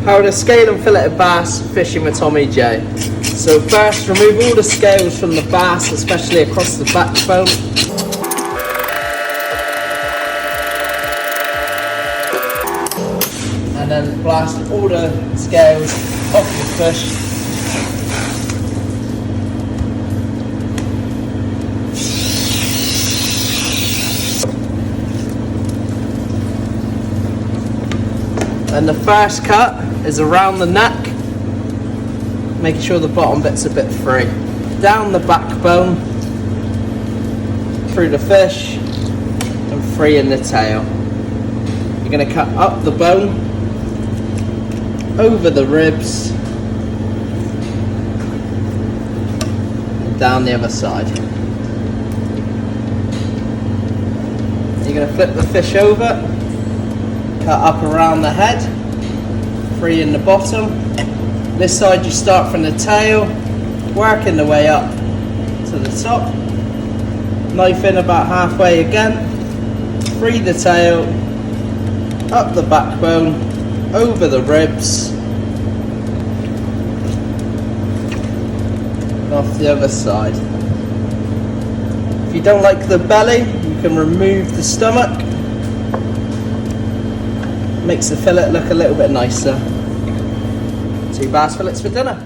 How to scale and fillet a bass fishing with Tommy J. So first, remove all the scales from the bass, especially across the backbone. And then blast all the scales off the fish. And the first cut is around the neck, making sure the bottom bit's a bit free. Down the backbone, through the fish, and free in the tail. You're going to cut up the bone, over the ribs, and down the other side. You're going to flip the fish over, cut up around the head, free in the bottom. This side you start from the tail, working the way up to the top. Knife in about halfway again, free the tail, up the backbone, over the ribs, and off the other side. If you don't like the belly, you can remove the stomach. Makes the fillet look a little bit nicer. 2 bass fillets for dinner.